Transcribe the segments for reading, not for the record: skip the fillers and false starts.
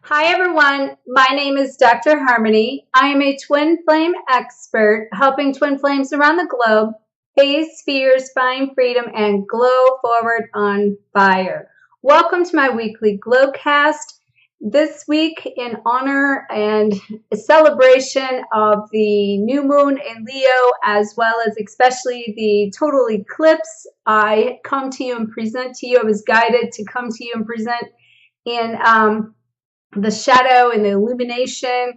Hi everyone, my name is Dr. Harmony. I am a twin flame expert helping twin flames around the globe phase spheres, find freedom, and glow forward on fire. Welcome to my weekly Glowcast. This week, in honor and a celebration of the new moon in Leo, as well as especially the total eclipse, I come to you and present to you. I was guided to come to you and present in the shadow and the illumination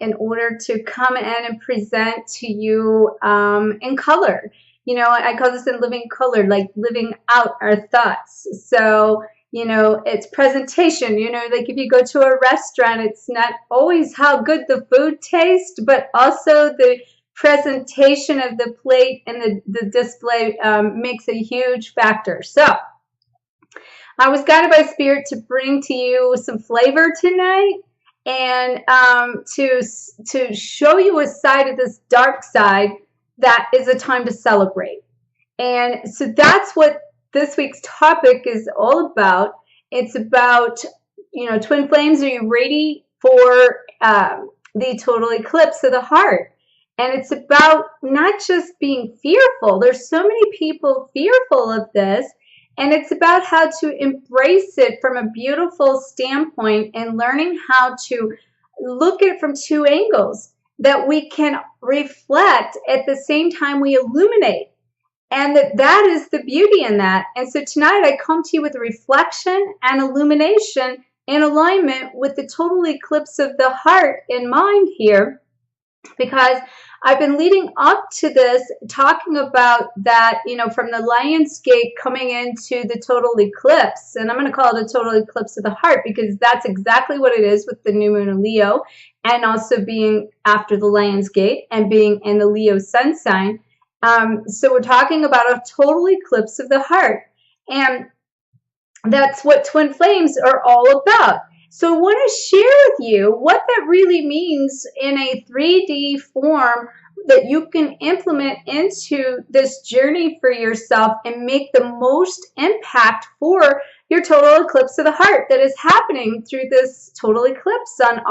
in order to come in and present to you in color. You know, I call this in living color, like living out our thoughts. So, you know, it's presentation. You know, like if you go to a restaurant, it's not always how good the food tastes, but also the presentation of the plate and the display makes a huge factor. So, I was guided by Spirit to bring to you some flavor tonight and to show you a side of this dark side that is a time to celebrate. And so that's what this week's topic is all about. It's about, you know, twin flames, are you ready for the total eclipse of the heart? And it's about not just being fearful. There's so many people fearful of this. And it's about how to embrace it from a beautiful standpoint and learning how to look at it from two angles that we can reflect at the same time we illuminate. And that is the beauty in that. And so tonight I come to you with a reflection and illumination in alignment with the total eclipse of the heart in mind here, because I've been leading up to this talking about that, you know, from the Lion's Gate coming into the total eclipse. And I'm going to call it a total eclipse of the heart because that's exactly what it is with the new moon in Leo, and also being after the Lion's Gate and being in the Leo sun sign. So we're talking about a total eclipse of the heart. And that's what twin flames are all about. So I want to share with you what that really means in a 3D form that you can implement into this journey for yourself and make the most impact for your total eclipse of the heart that is happening through this total eclipse on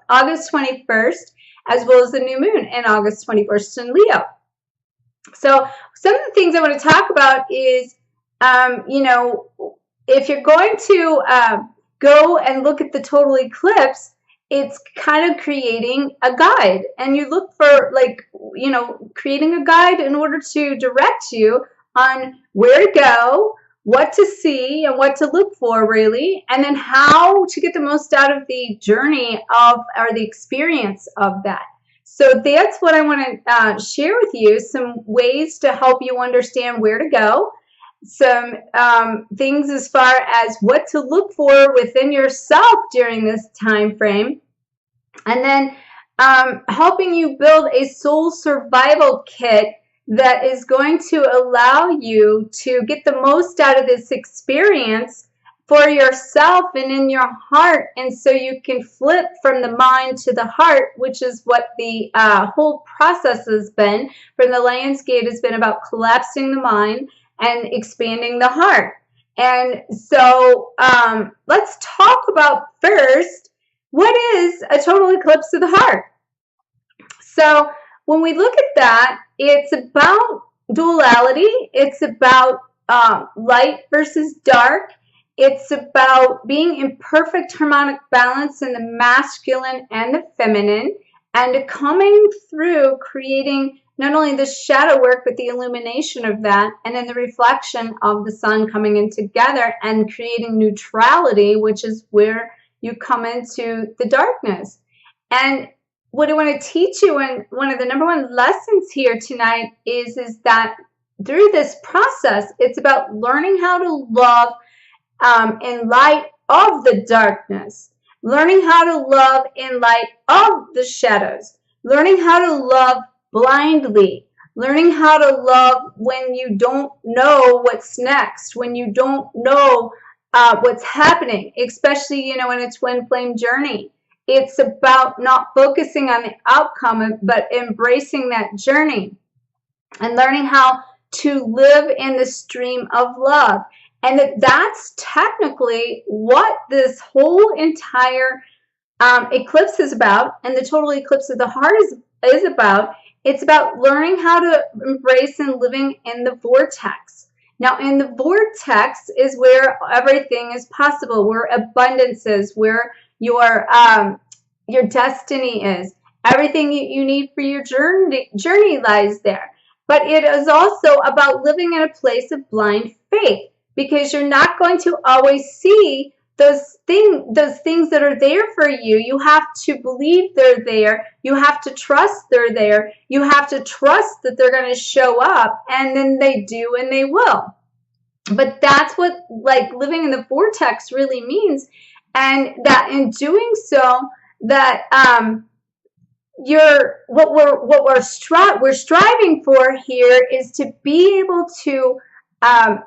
August 21st, as well as the new moon in August 21st in Leo. So some of the things I want to talk about is, you know, if you're going to go and look at the total eclipse, it's kind of creating a guide, and you look for, like, you know, creating a guide in order to direct you on where to go, what to see, and what to look for, really, and then how to get the most out of the journey of, or the experience of that. So that's what I want to share with you, some ways to help you understand where to go, some things as far as what to look for within yourself during this time frame, and then helping you build a soul survival kit that is going to allow you to get the most out of this experience for yourself and in your heart, and so you can flip from the mind to the heart, which is what the whole process has been. From the Lion's Gate has been about collapsing the mind and expanding the heart. And so let's talk about first, what is a total eclipse of the heart? So when we look at that, it's about duality. It's about light versus dark. It's about being in perfect harmonic balance in the masculine and the feminine, and coming through creating not only the shadow work, but the illumination of that, and then the reflection of the sun coming in together and creating neutrality, which is where you come into the darkness. And what I want to teach you, and one of the number one lessons here tonight is that through this process, it's about learning how to love in light of the darkness, learning how to love in light of the shadows, learning how to love blindly, learning how to love when you don't know what's next, when you don't know what's happening, especially, you know, in a twin flame journey. It's about not focusing on the outcome, but embracing that journey and learning how to live in the stream of love. And that's technically what this whole entire eclipse is about, and the total eclipse of the heart is about. It's about learning how to embrace and living in the vortex. Now, in the vortex is where everything is possible, where abundance is, where your destiny is. Everything you need for your journey lies there. But it is also about living in a place of blind faith, because you're not going to always see those things that are there for you. You have to believe they're there. You have to trust they're there. You have to trust that they're going to show up, and then they do, and they will. But that's what like living in the vortex really means, and that in doing so, that what we're striving for here is to be able to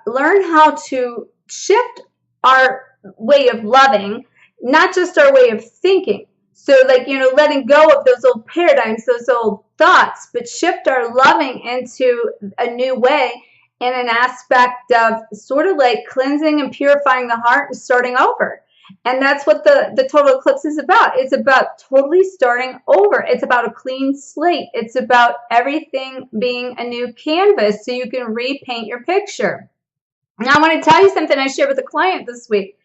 learn how to shift our way of loving, not just our way of thinking. So like, letting go of those old paradigms, those old thoughts, but shift our loving into a new way, in an aspect of sort of like cleansing and purifying the heart and starting over. And that's what the total eclipse is about. It's about totally starting over. It's about a clean slate. It's about everything being a new canvas so you can repaint your picture. Now, I want to tell you something I shared with a client this week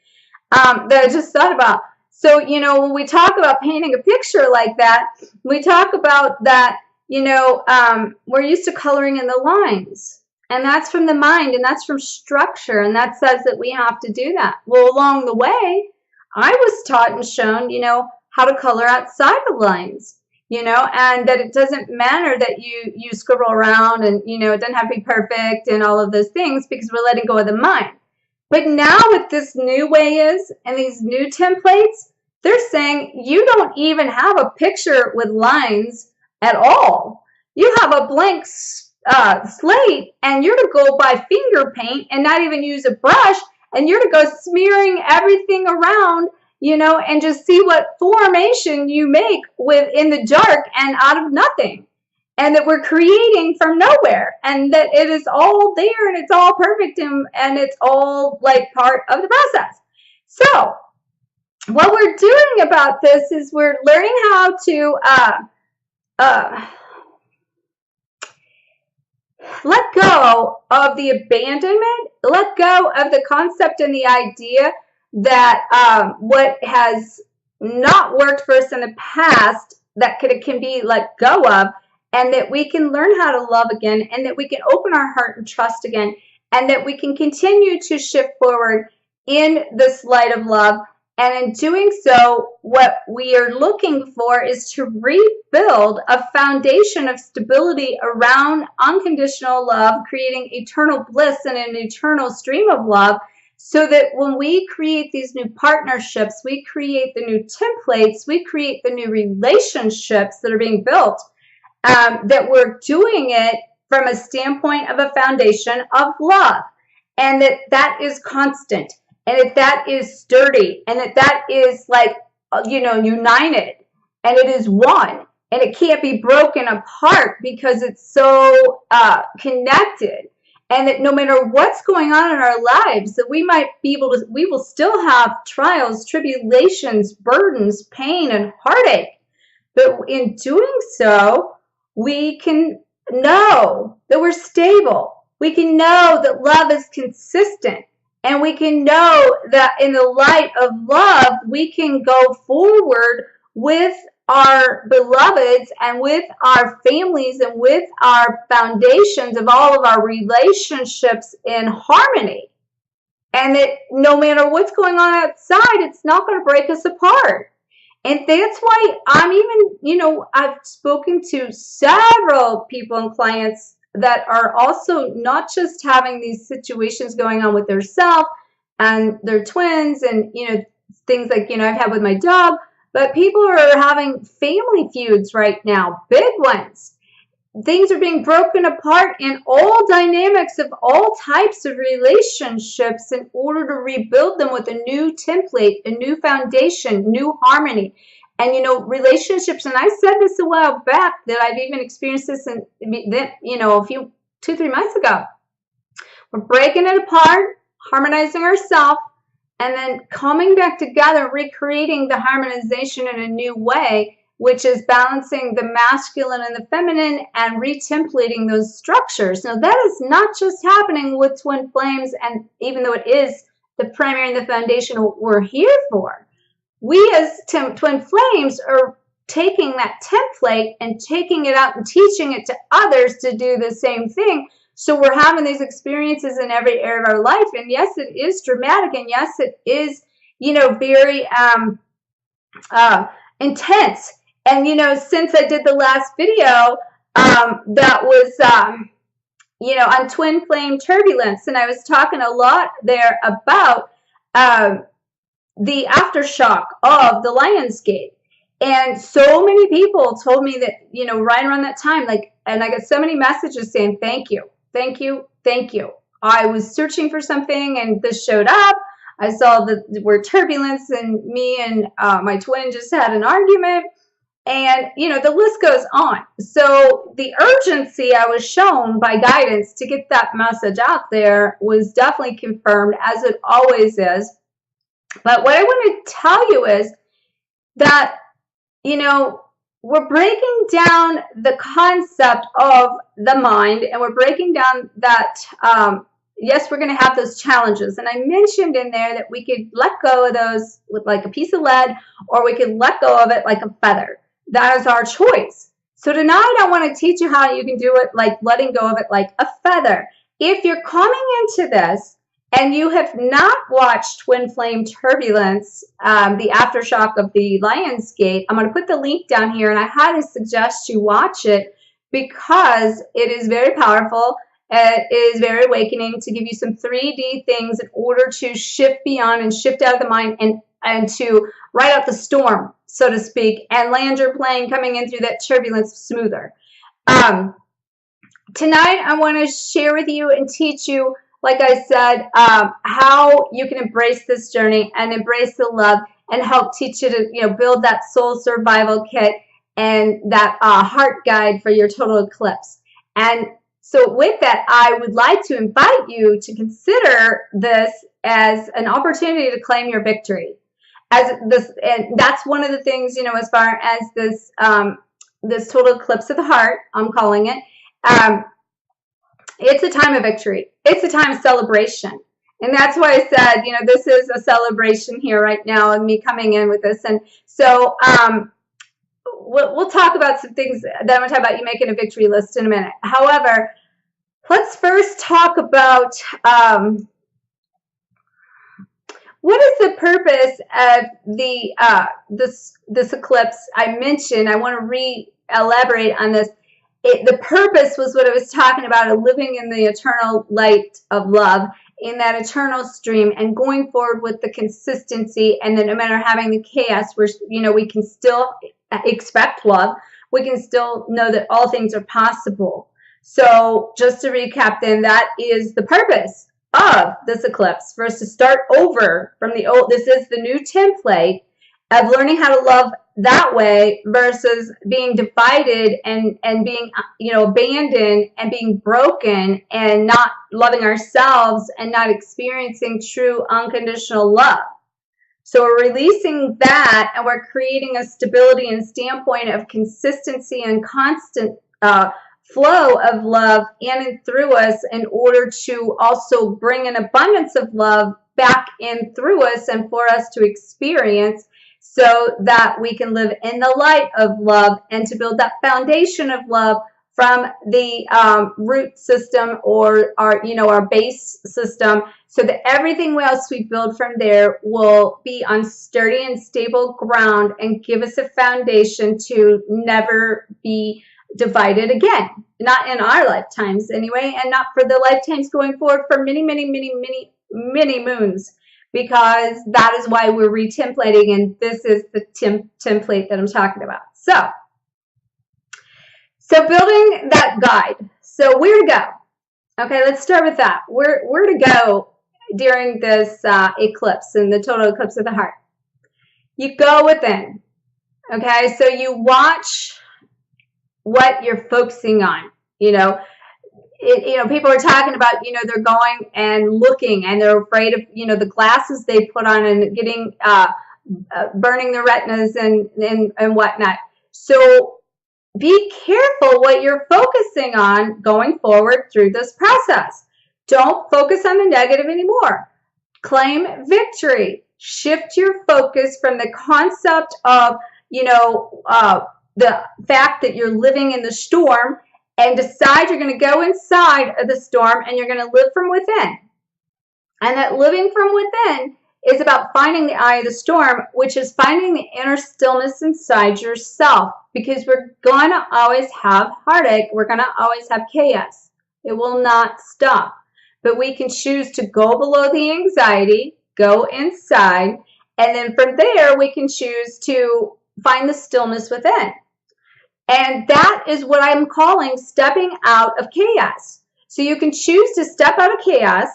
that I just thought about. So, when we talk about painting a picture like that, we talk about that, we're used to coloring in the lines. And that's from the mind, and that's from structure, and that says that we have to do that. Well, along the way, I was taught and shown, how to color outside the lines, and that it doesn't matter that you scribble around and, it doesn't have to be perfect and all of those things, because we're letting go of the mind. But now with this new way and these new templates, they're saying you don't even have a picture with lines at all. You have a blank slate, and you're to go by finger paint and not even use a brush, and you're to go smearing everything around, and just see what formation you make in the dark and out of nothing, and that we're creating from nowhere, and that it is all there, and it's all perfect, and it's all like part of the process. So what we're doing about this is we're learning how to let go of the abandonment, let go of the concept and the idea that what has not worked for us in the past that can be let go of, and that we can learn how to love again, and that we can open our heart and trust again, and that we can continue to shift forward in this light of love. And in doing so, what we are looking for is to rebuild a foundation of stability around unconditional love, creating eternal bliss and an eternal stream of love, so that when we create these new partnerships, we create the new templates, we create the new relationships that are being built, that we're doing it from a standpoint of a foundation of love, and that is constant. And that is sturdy, and that is like, united, and it is one, and it can't be broken apart because it's so connected, and that no matter what's going on in our lives, that we will still have trials, tribulations, burdens, pain, and heartache. But in doing so, we can know that we're stable. We can know that love is consistent. And we can know that in the light of love, we can go forward with our beloveds and with our families and with our foundations of all of our relationships in harmony. And that no matter what's going on outside, it's not going to break us apart. And that's why I'm even, I've spoken to several people and clients that are also not just having these situations going on with their self and their twins and, things like, I've had with my dog, but people are having family feuds right now, big ones. Things are being broken apart in all dynamics of all types of relationships in order to rebuild them with a new template, a new foundation, new harmony. And, relationships, and I said this a while back, that I've even experienced this in, 2-3 months ago. We're breaking it apart. harmonizing ourselves, and then coming back together, recreating the harmonization in a new way, which is balancing the masculine and the feminine and retemplating those structures. Now, that is not just happening with twin flames, and even though it is the primary and the foundational we're here for, we as twin flames are taking that template and taking it out and teaching it to others to do the same thing. So we're having these experiences in every area of our life. And yes, it is dramatic. And yes, it is, very intense. And, since I did the last video, that was, on twin flame turbulence. And I was talking a lot there about the aftershock of the Lion's Gate. And so many people told me that, right around that time, and I got so many messages saying, thank you. Thank you. Thank you. I was searching for something and this showed up. I saw the word turbulence and me and my twin just had an argument. And, the list goes on. So the urgency I was shown by guidance to get that message out there was definitely confirmed, as it always is. But what I want to tell you is that, we're breaking down the concept of the mind, and we're breaking down that, yes, we're going to have those challenges. And I mentioned in there that we could let go of those with like a piece of lead, or we could let go of it like a feather. That is our choice. So tonight I want to teach you how you can do it like letting go of it like a feather. If you're coming into this and you have not watched Twin Flame Turbulence, the aftershock of the Lion's Gate, I'm going to put the link down here, and I highly suggest you watch it because it is very powerful. It is very awakening to give you some 3D things in order to shift beyond and shift out of the mind and to ride out the storm, so to speak, and land your plane coming in through that turbulence smoother. Tonight, I want to share with you and teach you, like I said, how you can embrace this journey and embrace the love and help teach you to, build that soul survival kit and that heart guide for your total eclipse. And so with that, I would like to invite you to consider this as an opportunity to claim your victory. And that's one of the things, as far as this, this total eclipse of the heart, I'm calling it, it's a time of victory. It's a time of celebration. And that's why I said, this is a celebration here right now and me coming in with this. And so we'll talk about some things that I'm going to talk about you making a victory list in a minute. However, let's first talk about what is the purpose of the this eclipse. I mentioned, I want to re-elaborate on this. The purpose was what I was talking about, of living in the eternal light of love, in that eternal stream, and going forward with the consistency, and then no matter having the chaos, we can still expect love. We can still know that all things are possible. So just to recap then, that is the purpose of this eclipse, for us to start over from the old. This is the new template of learning how to love that way versus being divided and being, abandoned and being broken and not loving ourselves and not experiencing true unconditional love. So we're releasing that, and we're creating a stability and standpoint of consistency and constant flow of love in and through us, in order to also bring an abundance of love back in through us and for us to experience, so that we can live in the light of love and to build that foundation of love from the root system, or our base system, so that everything else we build from there will be on sturdy and stable ground and give us a foundation to never be divided again. Not in our lifetimes anyway, and not for the lifetimes going forward, for many, many, many, many, many moons. Because that is why we're retemplating, and this is the template that I'm talking about. So building that guide. So where to go? Okay, let's start with that. Where to go during this eclipse and the total eclipse of the heart? You go within. Okay, so you watch what you're focusing on. people are talking about, they're going and looking, and they're afraid of, the glasses they put on and getting, burning their retinas and whatnot. So be careful what you're focusing on going forward through this process. Don't focus on the negative anymore. Claim victory. Shift your focus from the concept of, the fact that you're living in the storm, and decide you're going to go inside of the storm and you're going to live from within. And that living from within is about finding the eye of the storm, which is finding the inner stillness inside yourself, because we're going to always have heartache. We're going to always have chaos. It will not stop. But we can choose to go below the anxiety, go inside, and then from there we can choose to find the stillness within. And that is what I'm calling stepping out of chaos. So you can choose to step out of chaos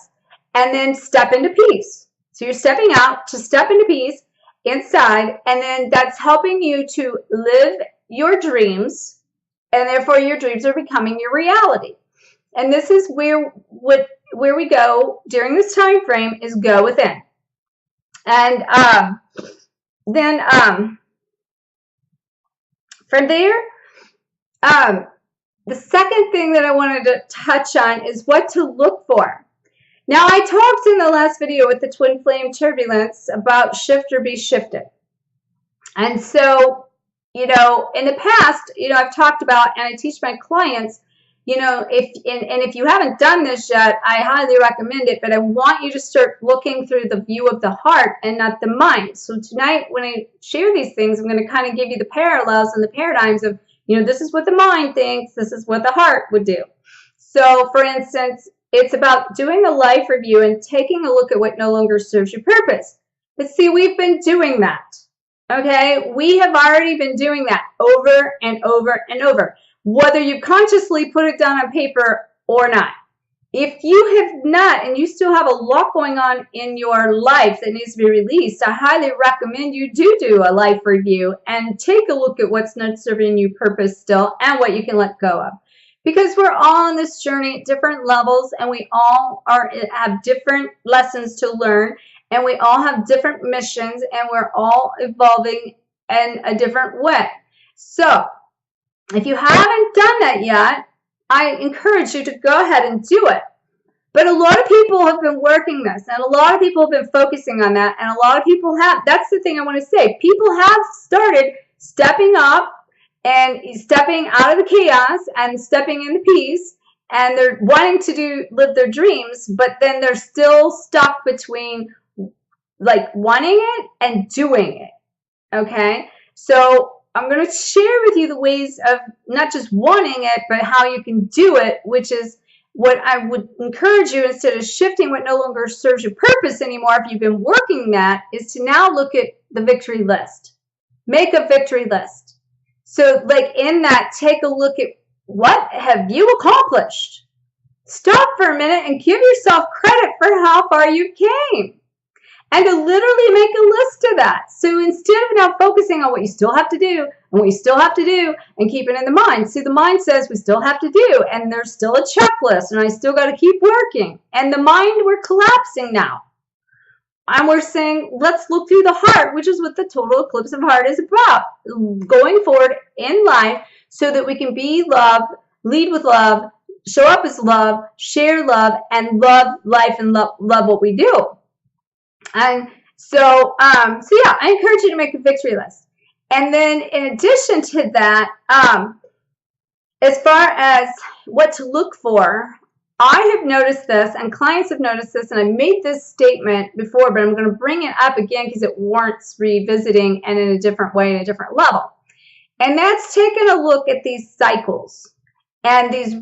and then step into peace. So you're stepping out to step into peace inside, and then that's helping you to live your dreams, and therefore your dreams are becoming your reality. And this is where we go during this time frame, is go within. And then from there, the second thing that I wanted to touch on is what to look for. Now, I talked in the last video with the twin flame turbulence about shift or be shifted. And so, in the past, I've talked about, and I teach my clients, if you haven't done this yet, I highly recommend it, but I want you to start looking through the view of the heart and not the mind. So tonight, when I share these things, I'm going to kind of give you the parallels and the paradigms of, this is what the mind thinks, this is what the heart would do. So, for instance, it's about doing a life review and taking a look at what no longer serves your purpose. But see, we've been doing that, okay? We have already been doing that over and over and over, whether you consciously put it down on paper or not. If you have not, and you still have a lot going on in your life that needs to be released, I highly recommend you do a life review and take a look at what's not serving you purpose still and what you can let go of. Because we're all on this journey at different levels, and we all have different lessons to learn, and we all have different missions, and we're all evolving in a different way. So if you haven't done that yet, I encourage you to go ahead and do it. But a lot of people have been working this, and a lot of people have been focusing on that, and a lot of people have, that's the thing I want to say, people have started stepping up and stepping out of the chaos and stepping into peace, and they're wanting to live their dreams, but then they're still stuck between like wanting it and doing it, okay? So I'm going to share with you the ways of not just wanting it, but how you can do it, which is what I would encourage you, instead of shifting what no longer serves your purpose anymore, if you've been working that, is to now look at the victory list. Make a victory list. So like in that, take a look at what have you accomplished. Stop for a minute and give yourself credit for how far you came. And to literally make a list of that. So instead of now focusing on what you still have to do, and what you still have to do, and keep it in the mind. See, the mind says we still have to do, and there's still a checklist, and I still got to keep working. And the mind, we're collapsing now. And we're saying, let's look through the heart, which is what the total eclipse of heart is about. Going forward in life so that we can be love, lead with love, show up as love, share love, and love life and love what we do. And so yeah, I encourage you to make a victory list. And then in addition to that, as far as what to look for, I have noticed this, and clients have noticed this, and I made this statement before, but I'm going to bring it up again because it warrants revisiting, and in a different way, in a different level. And that's taking a look at these cycles and these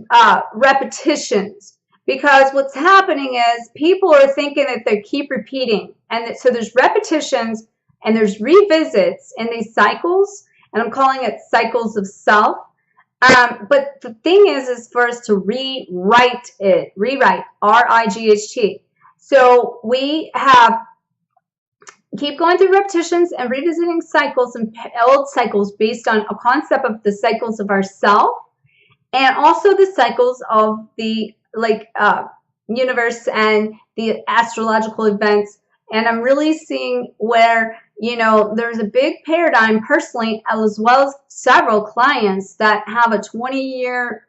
repetitions. Because what's happening is people are thinking that they keep repeating. And so there's repetitions and there's revisits in these cycles. And I'm calling it cycles of self. But the thing is for us to rewrite it. Rewrite. R-I-G-H-T. So we keep going through repetitions and revisiting cycles and old cycles based on a concept of the cycles of ourself. and also the cycles of the universe and the astrological events. And I'm really seeing where, you know, there's a big paradigm personally, as well as several clients that have a 20-year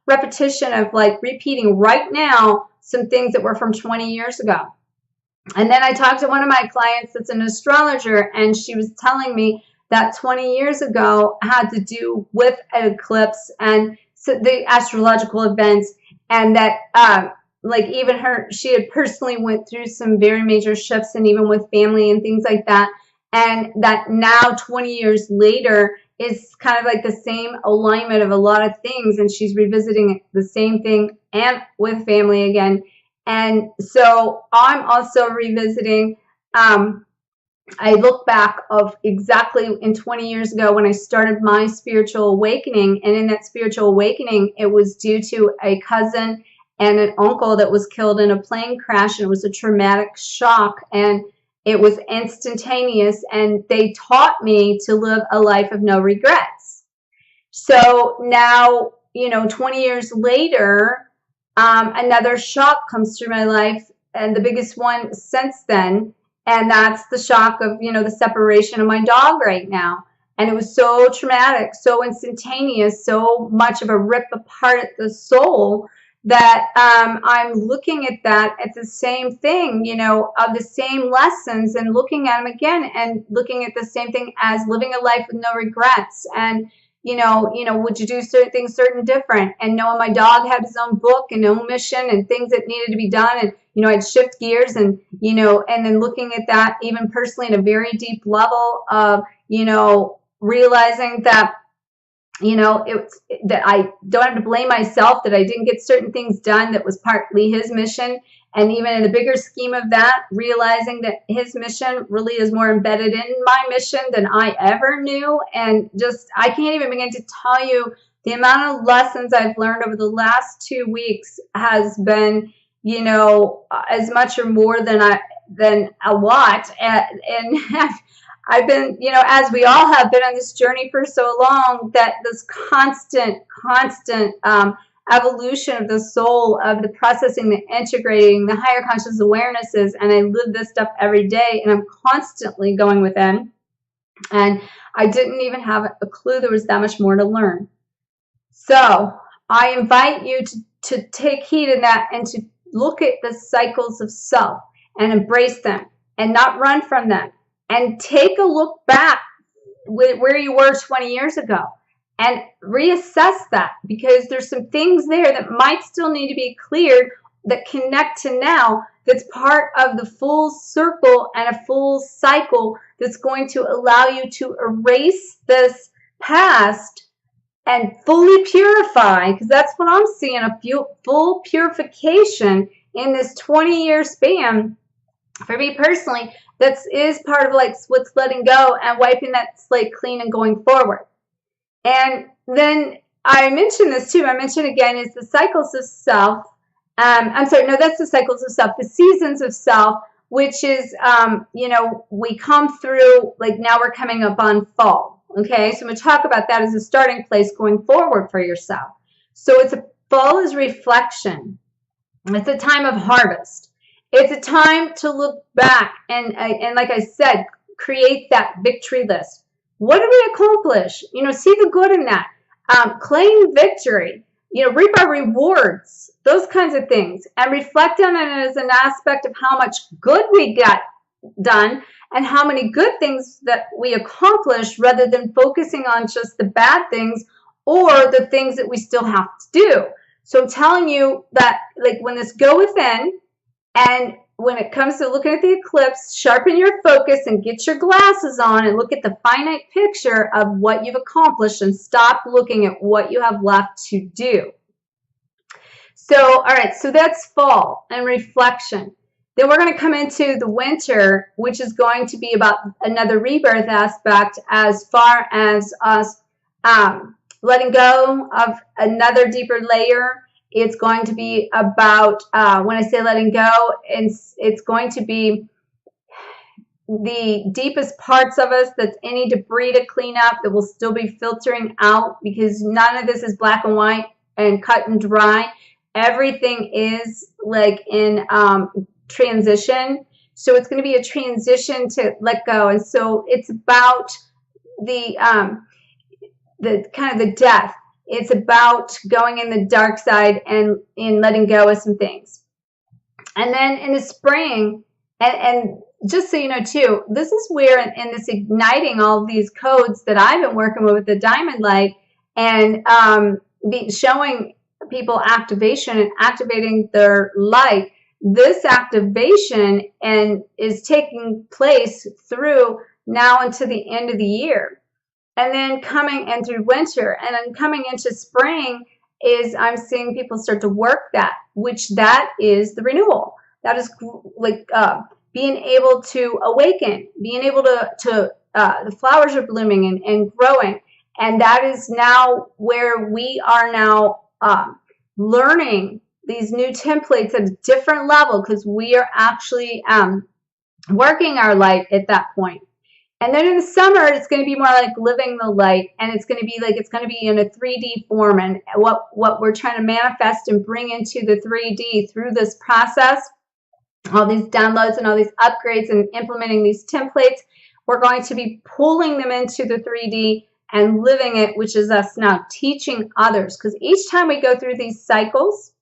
repetition of like repeating right now some things that were from 20 years ago. And then I talked to one of my clients that's an astrologer, and she was telling me that 20 years ago had to do with an eclipse and so the astrological events, and that even she had personally went through some very major shifts, and even with family and things like that, and that now 20 years later is kind of like the same alignment of a lot of things, and she's revisiting the same thing and with family again. And so I'm also revisiting, I look back of exactly in 20 years ago when I started my spiritual awakening. And in that spiritual awakening, it was due to a cousin and an uncle that was killed in a plane crash. And it was a traumatic shock, and it was instantaneous. And they taught me to live a life of no regrets. So now, you know, 20 years later, another shock comes through my life, and the biggest one since then, and that's the shock of, you know, the separation of my dog right now. And it was so traumatic, so instantaneous, so much of a rip apart at the soul that I'm looking at that at the same thing, you know, of the same lessons, and looking at them again and looking at the same thing as living a life with no regrets. And you know, would you do certain things different? And knowing my dog had his own book and own mission and things that needed to be done. And, you know, I'd shift gears and, you know, and then looking at that even personally at a very deep level of, you know, realizing that, you know, that I don't have to blame myself that I didn't get certain things done that was partly his mission. And even in the bigger scheme of that, realizing that his mission really is more embedded in my mission than I ever knew. And just, I can't even begin to tell you the amount of lessons I've learned over the last 2 weeks has been, you know, as much or more than a lot. And I've been, you know, as we all have been on this journey for so long, that this constant evolution of the soul, of the processing, the integrating, the higher conscious awarenesses, and I live this stuff every day, and I'm constantly going within, and I didn't even have a clue there was that much more to learn. So I invite you to take heed in that, and to look at the cycles of self and embrace them and not run from them, and take a look back with where you were 20 years ago and reassess that, because there's some things there that might still need to be cleared that connect to now, that's part of the full circle and a full cycle that's going to allow you to erase this past and fully purify, because that's what I'm seeing, a full purification in this 20-year span for me personally. That is part of like what's letting go and wiping that slate clean and going forward. And then I mentioned this too. I mentioned again is the cycles of self. I'm sorry, no, that's the cycles of self, the seasons of self, which is, you know, we come through, like now we're coming up on fall. Okay, so I'm going to talk about that as a starting place going forward for yourself. So fall is reflection. It's a time of harvest. It's a time to look back and like I said, create that victory list. What did we accomplish? You know, see the good in that. Claim victory. You know, reap our rewards. Those kinds of things. And reflect on it as an aspect of how much good we got done and how many good things that we accomplished, rather than focusing on just the bad things or the things that we still have to do. So I'm telling you that, like, when this go within, and when it comes to looking at the eclipse, sharpen your focus and get your glasses on and look at the finite picture of what you've accomplished, and stop looking at what you have left to do. So, all right, so that's fall and reflection. Then we're going to come into the winter, which is going to be about another rebirth aspect, as far as us letting go of another deeper layer. It's going to be about, when I say letting go, it's going to be the deepest parts of us, that's any debris to clean up that will still be filtering out, because none of this is black and white and cut and dry. Everything is like in transition. So it's going to be a transition to let go. And so it's about the kind of the death. It's about going in the dark side and in letting go of some things. And then in the spring, and just so you know too, this is where in this igniting all of these codes that I've been working with the diamond light, and showing people activation and activating their light. This activation is taking place through now into the end of the year, and then coming in through winter, and then coming into spring is I'm seeing people start to work that, which that is the renewal. That is like being able to awaken, being able to the flowers are blooming and growing, and that is now where we are now learning these new templates at a different level, because we are actually working our light at that point. And then in the summer, it's going to be more like living the light, and it's going to be in a 3D form, and what we're trying to manifest and bring into the 3D through this process, all these downloads and all these upgrades and implementing these templates, we're going to be pulling them into the 3D and living it, which is us now teaching others. Because each time we go through these cycles,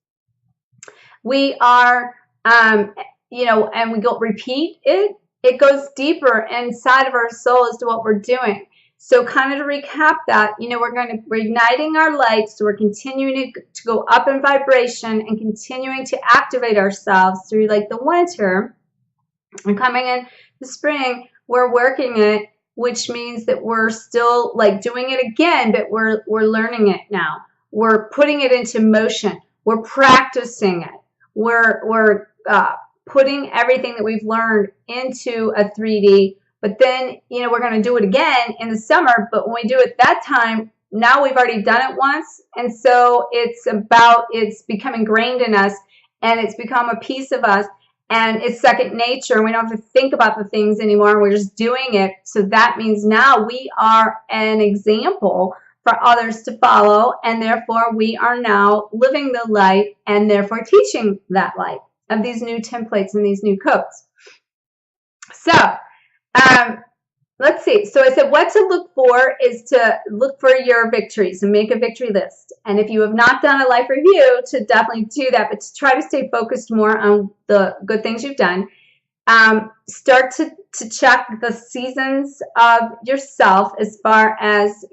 we are, and we go repeat it. It goes deeper inside of our soul as to what we're doing. So kind of to recap that, we're igniting our lights. So we're continuing to go up in vibration and continuing to activate ourselves through like the winter, and coming in the spring, we're working it, which means that we're still like doing it again, but we're learning it now. We're putting it into motion. We're practicing it. We're putting everything that we've learned into a 3D, but then, we're going to do it again in the summer. But when we do it that time, now we've already done it once. And so it's become ingrained in us, and it's become a piece of us, and it's second nature. And we don't have to think about the things anymore. We're just doing it. So that means now we are an example for others to follow. And therefore we are now living the light, and therefore teaching that light of these new templates and these new codes. So let's see. So I said what to look for is to look for your victories and make a victory list. And if you have not done a life review, to definitely do that, but to try to stay focused more on the good things you've done. Start to check the seasons of yourself as far as,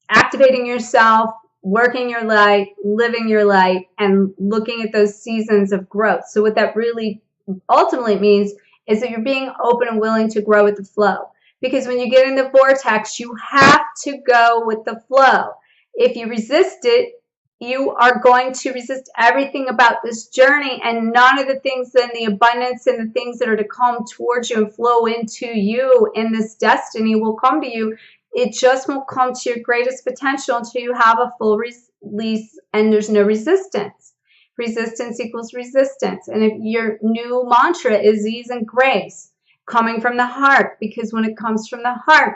activating yourself, working your light, living your light, and looking at those seasons of growth. So what that really ultimately means is that you're being open and willing to grow with the flow. Because when you get in the vortex, you have to go with the flow. If you resist it, you are going to resist everything about this journey, and none of the things in the abundance and the things that are to come towards you and flow into you in this destiny will come to you. It just won't come to your greatest potential until you have a full release and there's no resistance. Resistance equals resistance. And if your new mantra is ease and grace, coming from the heart, because when it comes from the heart,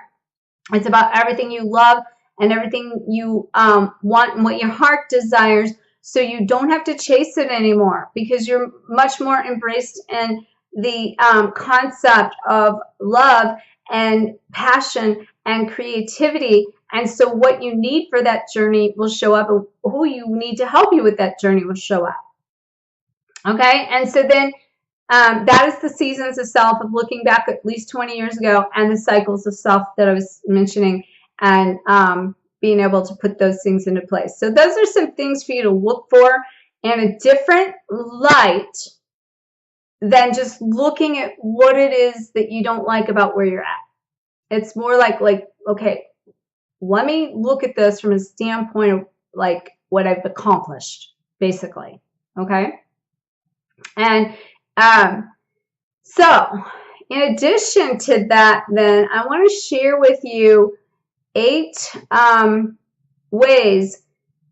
it's about everything you love and everything you want and what your heart desires. So you don't have to chase it anymore, because you're much more embraced in the concept of love and passion and creativity. And so what you need for that journey will show up, and who you need to help you with that journey will show up. Okay, and so then that is the seasons of self, of looking back at least 20 years ago, and the cycles of self that I was mentioning, and being able to put those things into place. So those are some things for you to look for in a different light than just looking at what it is that you don't like about where you're at. It's more like, okay, let me look at this from a standpoint of like what I've accomplished, basically. Okay. And so in addition to that, then I want to share with you 8 ways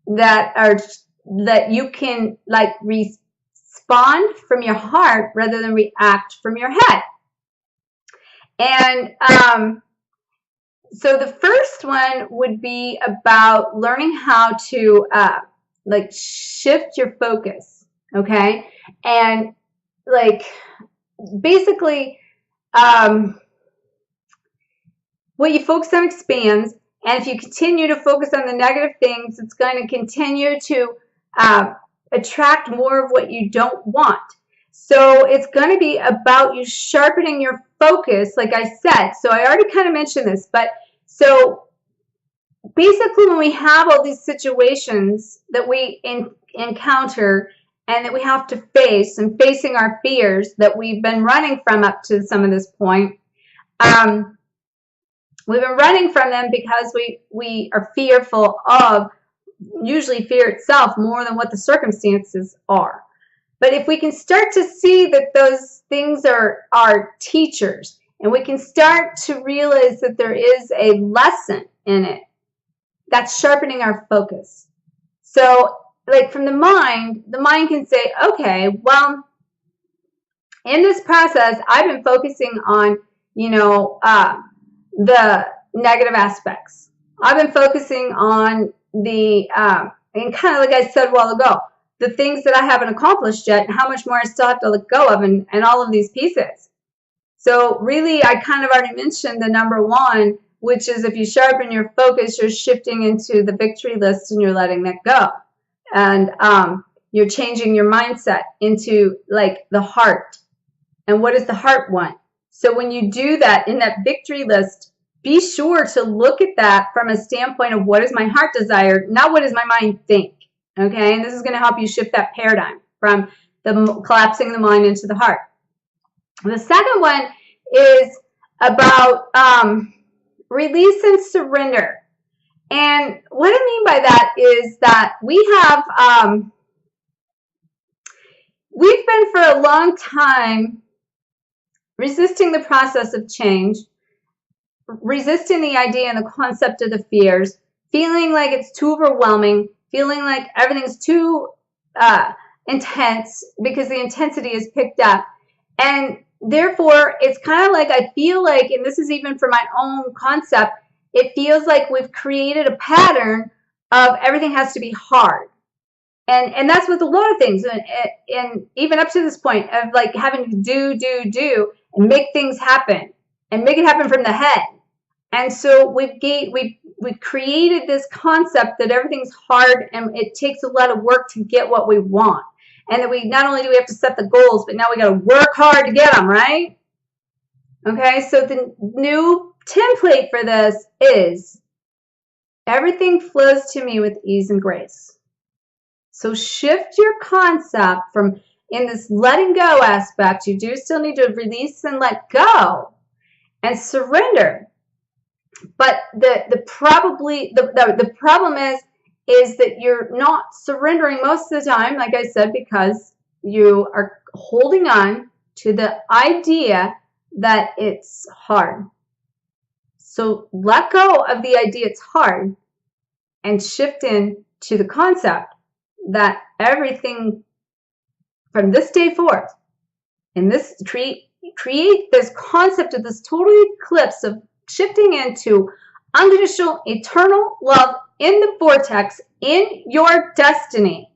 that you can like respond from your heart rather than react from your head. And so the first one would be about learning how to like shift your focus, okay? And like basically what you focus on expands, and if you continue to focus on the negative things, it's going to continue to attract more of what you don't want. So it's going to be about you sharpening your focus, like I said. So I already kind of mentioned this, but so basically when we have all these situations that we encounter and that we have to face, and facing our fears that we've been running from up to some of this point, we've been running from them because we are fearful of usually fear itself more than what the circumstances are. But if we can start to see that those things are teachers, and we can start to realize that there is a lesson in it, that's sharpening our focus. So like from the mind can say, okay, well, in this process, I've been focusing on, you know, the negative aspects. I've been focusing on the, and kind of like I said a while ago, the things that I haven't accomplished yet and how much more I still have to let go of, and all of these pieces. So really, I kind of already mentioned the number one, which is if you sharpen your focus, you're shifting into the victory list and you're letting that go. And you're changing your mindset into like the heart. And what does the heart want? So when you do that in that victory list, be sure to look at that from a standpoint of what does my heart desire, not what does my mind think. Okay, and this is going to help you shift that paradigm from the collapsing the mind into the heart. The second one is about release and surrender. And what I mean by that is that we have, we've been for a long time resisting the process of change, resisting the idea and the concept of the fears, feeling like it's too overwhelming, feeling like everything's too intense because the intensity is picked up. And therefore, it's kind of like I feel like, and this is even for my own concept, it feels like we've created a pattern of everything has to be hard. And that's with a lot of things. And even up to this point of like having to do, and make things happen, and make it happen from the head. And so we've created this concept that everything's hard and it takes a lot of work to get what we want. And that we not only do we have to set the goals, but now we got to work hard to get them, right? Okay, so the new template for this is everything flows to me with ease and grace. So shift your concept from in this letting go aspect. You do still need to release and let go and surrender. But the problem is that you're not surrendering most of the time, like I said, because you are holding on to the idea that it's hard. So let go of the idea it's hard and shift in to the concept that everything from this day forth, and this create this concept of this total eclipse of shifting into unconditional eternal love in the vortex in your destiny,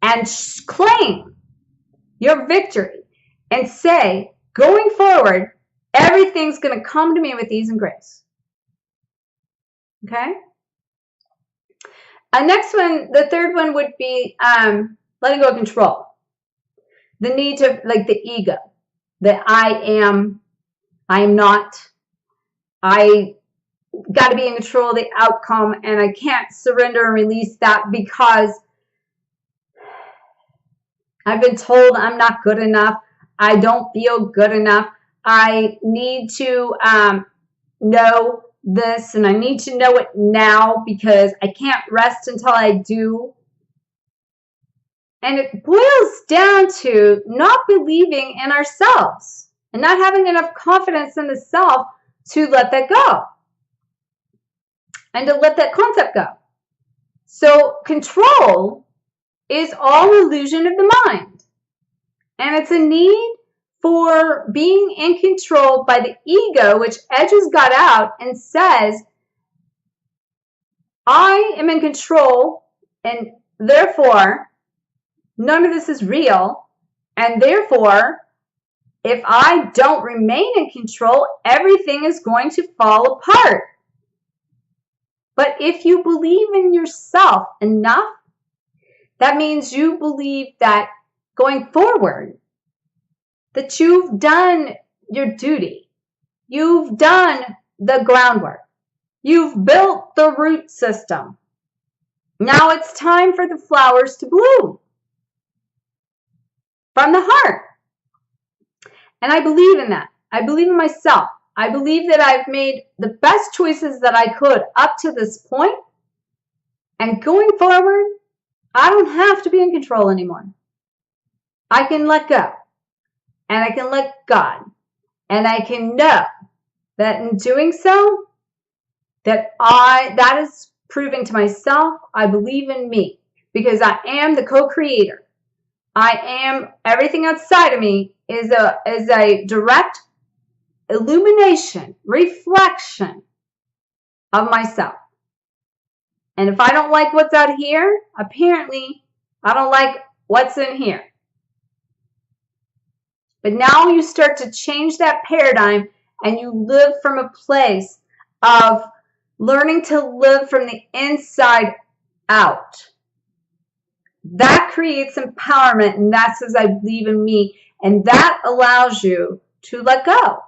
and claim your victory and say, going forward, everything's going to come to me with ease and grace. Okay? Next one, the third one would be letting go of control. The need to, like the ego, that I am not, I got to be in control of the outcome, and I can't surrender and release that because I've been told I'm not good enough. I don't feel good enough. I need to know this, and I need to know it now because I can't rest until I do. And it boils down to not believing in ourselves and not having enough confidence in the self to let that go and to let that concept go. So control is all illusion of the mind. And it's a need for being in control by the ego, which edges God out and says, I am in control, and therefore none of this is real, and therefore if I don't remain in control, everything is going to fall apart. But if you believe in yourself enough, that means you believe that going forward, that you've done your duty. You've done the groundwork. You've built the root system. Now it's time for the flowers to bloom from the heart. And I believe in that. I believe in myself. I believe that I've made the best choices that I could up to this point. And going forward, I don't have to be in control anymore. I can let go. And I can let God. And I can know that in doing so, that is proving to myself I believe in me. Because I am the co-creator. I am, everything outside of me is a direct illumination, reflection of myself. And if I don't like what's out here, apparently I don't like what's in here. But now you start to change that paradigm and you live from a place of learning to live from the inside out. That creates empowerment, and that says, I believe in me. And that allows you to let go.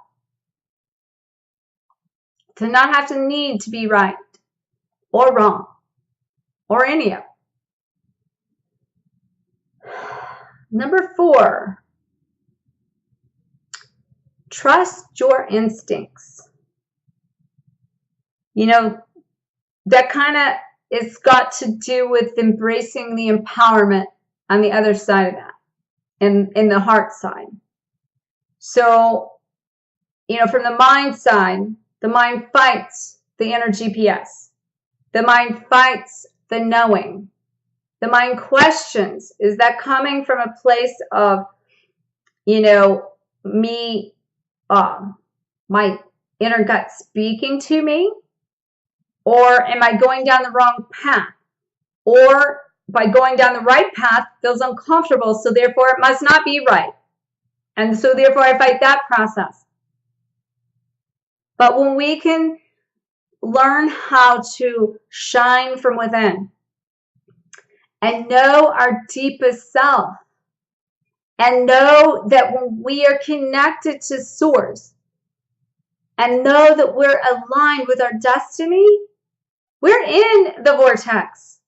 To not have to need to be right or wrong or any of it. Number 4, trust your instincts. You know, that kind of it's got to do with embracing the empowerment on the other side of that, in the heart side. So, you know, from the mind side, the mind fights the inner GPS. The mind fights the knowing. The mind questions, is that coming from a place of, you know, me, my inner gut speaking to me? Or am I going down the wrong path? Or by going down the right path feels uncomfortable, so therefore it must not be right. And so therefore I fight that process. But when we can learn how to shine from within and know our deepest self and know that when we are connected to Source and know that we're aligned with our destiny, we're in the vortex.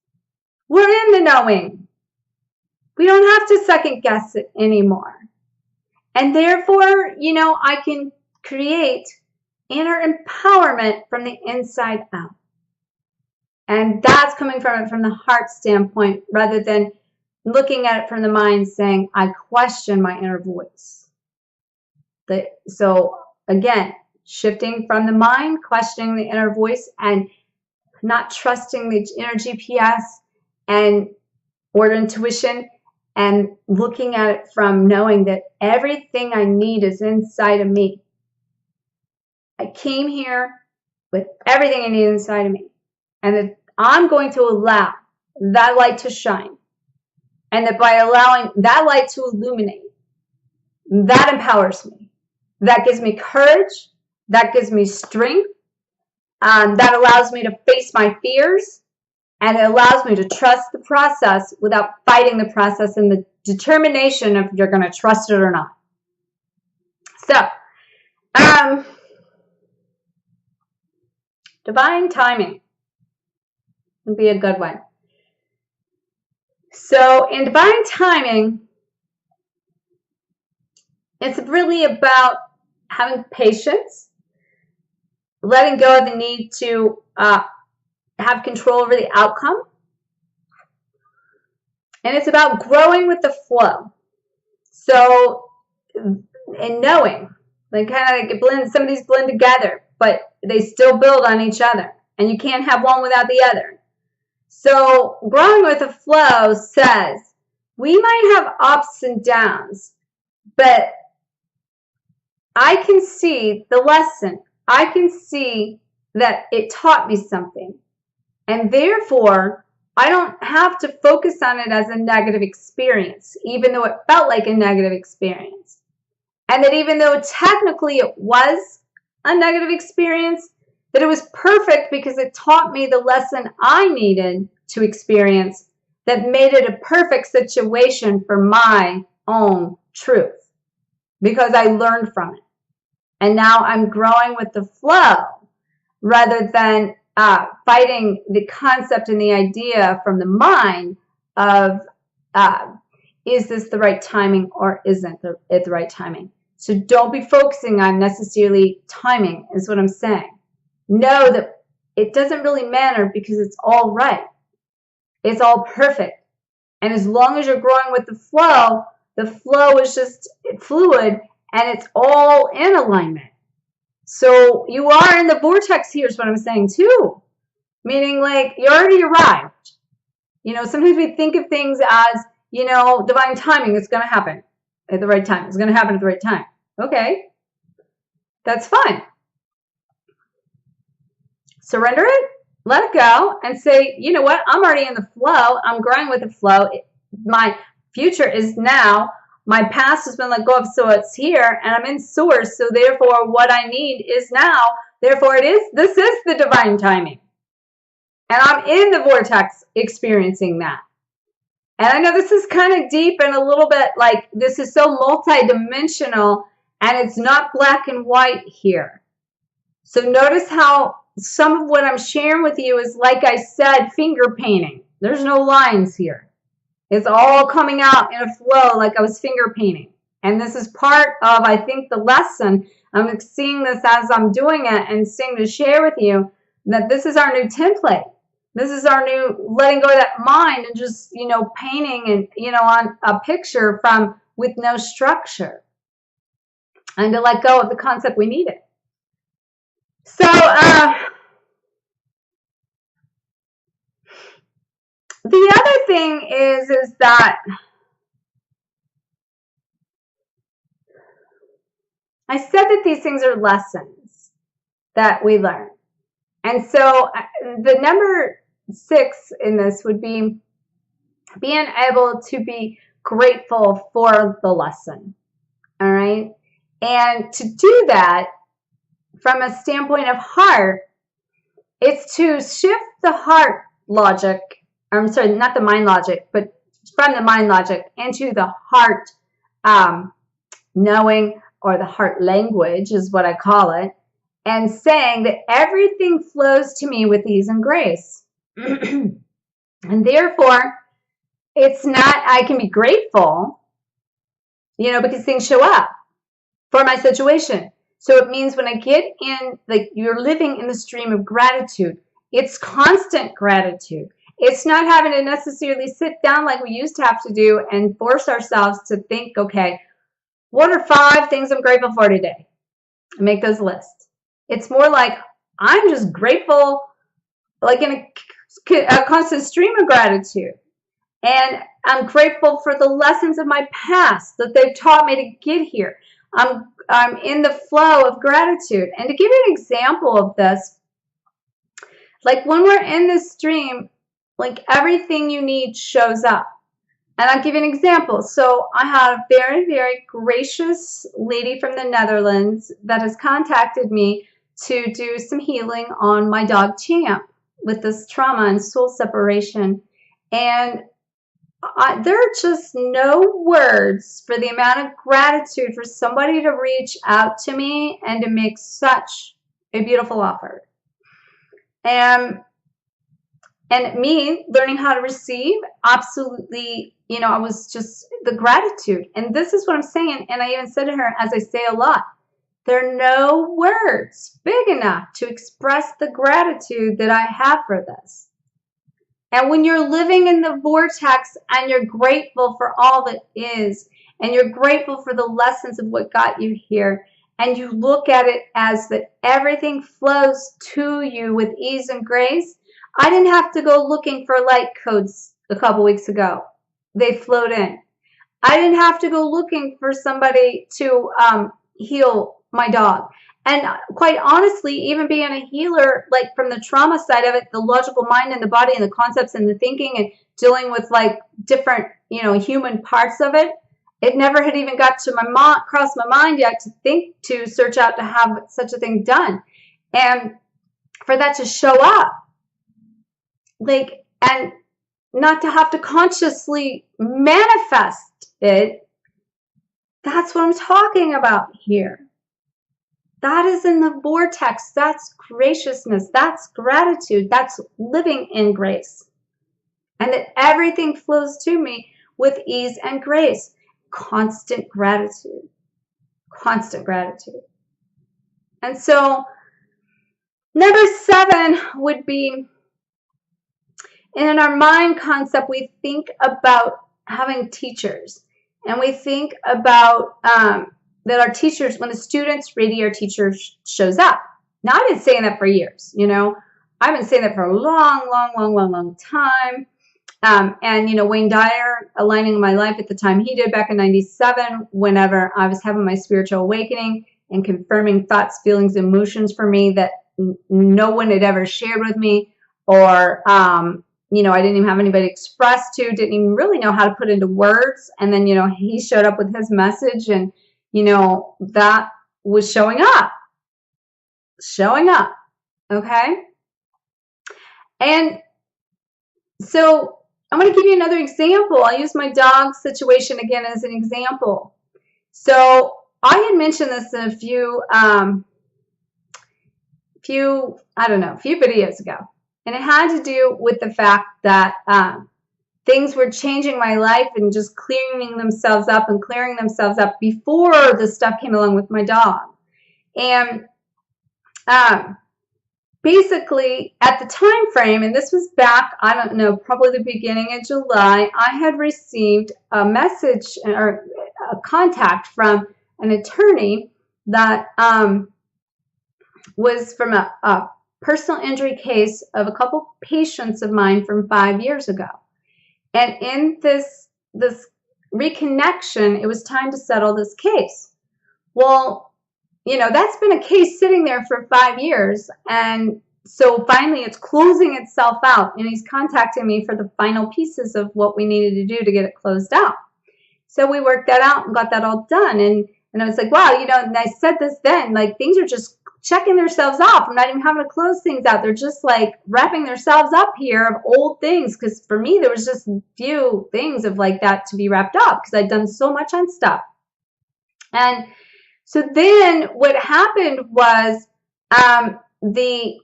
We're in the knowing. We don't have to second guess it anymore. And therefore, you know, I can create inner empowerment from the inside out. And that's coming from the heart standpoint rather than looking at it from the mind saying, I question my inner voice. So again, shifting from the mind, questioning the inner voice, and not trusting the inner GPS or intuition, and looking at it from knowing that everything I need is inside of me. I came here with everything I need inside of me, and that I'm going to allow that light to shine, and that by allowing that light to illuminate, that empowers me. That gives me courage. That gives me strength. That allows me to face my fears, and it allows me to trust the process without fighting the process and the determination of you're going to trust it or not. So, divine timing would be a good one. So, in divine timing, it's really about having patience, letting go of the need to have control over the outcome. And it's about growing with the flow. So, and knowing, like kind of like some of these blend together, but they still build on each other. And you can't have one without the other. So, growing with the flow says, we might have ups and downs, but I can see the lesson. I can see that it taught me something. And therefore, I don't have to focus on it as a negative experience, even though it felt like a negative experience. And that even though technically it was a negative experience, that it was perfect because it taught me the lesson I needed to experience that made it a perfect situation for my own truth because I learned from it. And now I'm growing with the flow rather than fighting the concept and the idea from the mind of is this the right timing or isn't it the right timing? So don't be focusing on necessarily timing is what I'm saying. Know that it doesn't really matter because it's all right. It's all perfect. And as long as you're growing with the flow is just fluid and it's all in alignment. So you are in the vortex here is what I'm saying too. Meaning like you already arrived. You know, sometimes we think of things as, you know, divine timing. It's going to happen at the right time. It's going to happen at the right time. Okay. That's fine. Surrender it, let it go, and say, you know what? I'm already in the flow. I'm growing with the flow. My future is now. My past has been let go of, so it's here, and I'm in source. So therefore, what I need is now. Therefore, this is the divine timing. And I'm in the vortex experiencing that. And I know this is kind of deep and a little bit like this is so multidimensional, and it's not black and white here. So notice how some of what I'm sharing with you is, like I said, finger painting. There's no lines here. It's all coming out in a flow like I was finger painting. And this is part of, I think, the lesson. I'm seeing this as I'm doing it and seeing to share with you that this is our new template. This is our new letting go of that mind and just, you know, painting and, you know, on a picture from with no structure. And to let go of the concept we needed. So, the other thing is that I said that these things are lessons that we learn. And so the number 6 in this would be being able to be grateful for the lesson. All right. And to do that from a standpoint of heart, it's to shift the heart logic. I'm sorry, not the mind logic, but from the mind logic into the heart knowing, or the heart language is what I call it, and saying that everything flows to me with ease and grace. And therefore, it's not, I can be grateful, you know, because things show up for my situation. So it means when I get in, like you're living in the stream of gratitude, it's constant gratitude. It's not having to necessarily sit down like we used to have to do and force ourselves to think, okay, what are 5 things I'm grateful for today? Make those lists. It's more like I'm just grateful, like in a constant stream of gratitude. And I'm grateful for the lessons of my past that they've taught me to get here. I'm in the flow of gratitude. And to give you an example of this, like when we're in this stream, like everything you need shows up. And I'll give you an example. So I had a very, very gracious lady from the Netherlands that has contacted me to do some healing on my dog Champ with this trauma and soul separation. And there are just no words for the amount of gratitude for somebody to reach out to me and to make such a beautiful offer. And me learning how to receive, absolutely, you know, I was just the gratitude. And this is what I'm saying. And I even said to her, as I say a lot, there are no words big enough to express the gratitude that I have for this. And when you're living in the vortex and you're grateful for all that is, and you're grateful for the lessons of what got you here, and you look at it as that everything flows to you with ease and grace. I didn't have to go looking for light codes a couple weeks ago. They flowed in. I didn't have to go looking for somebody to heal my dog. And quite honestly, even being a healer, like from the trauma side of it, the logical mind and the body and the concepts and the thinking and dealing with like different, you know, human parts of it, it never had even got to crossed my mind yet to think to search out to have such a thing done. And for that to show up, like, and not to have to consciously manifest it, that's what I'm talking about here. That is in the vortex. That's graciousness. That's gratitude. That's living in grace. And that everything flows to me with ease and grace. Constant gratitude. Constant gratitude. And so, number 7 would be, in our mind concept, we think about having teachers. And we think about that our teachers, when the students radiate, our teacher shows up. Now, I've been saying that for years, you know. I've been saying that for a long time. And, you know, Wayne Dyer aligning my life at the time he did back in 97, whenever I was having my spiritual awakening and confirming thoughts, feelings, emotions for me that no one had ever shared with me, or, you know, I didn't even have anybody express to, didn't even really know how to put into words. And then, you know, he showed up with his message, and, you know, that was showing up. Okay. And so I'm going to give you another example. I'll use my dog situation again as an example. So I had mentioned this in a few videos ago. And it had to do with the fact that things were changing my life and just clearing themselves up before the stuff came along with my dog. And basically, at the time frame, and this was back, I don't know, probably the beginning of July, I had received a message or a contact from an attorney that was from a personal injury case of a couple patients of mine from 5 years ago. And in this reconnection, it was time to settle this case. Well, you know, that's been a case sitting there for 5 years. And so finally it's closing itself out. And he's contacting me for the final pieces of what we needed to do to get it closed out. So we worked that out and got that all done. And I was like, wow, you know, and I said this then, like, things are just checking themselves off. I'm not even having to close things out. They're just like wrapping themselves up here of old things. Because for me, there was just few things of like that to be wrapped up because I'd done so much on stuff. And so then what happened was the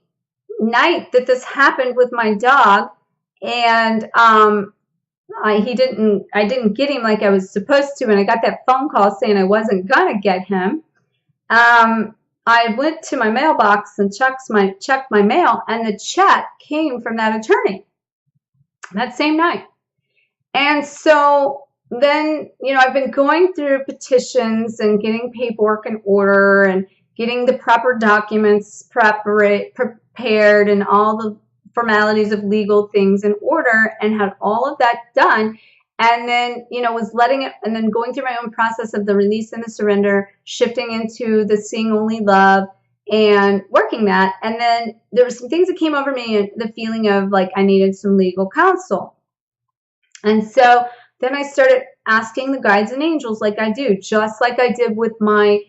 night that this happened with my dog, and I didn't get him like I was supposed to, and I got that phone call saying I wasn't gonna get him. I went to my mailbox and checked my mail, and the check came from that attorney that same night. And so then, you know, I've been going through petitions and getting paperwork in order and getting the proper documents prepared and all the formalities of legal things in order, and had all of that done. And then, you know, was letting it, and then going through my own process of the release and the surrender, shifting into the seeing only love and working that. And then there were some things that came over me, and the feeling of like I needed some legal counsel. And so then I started asking the guides and angels like I do, just like I did with my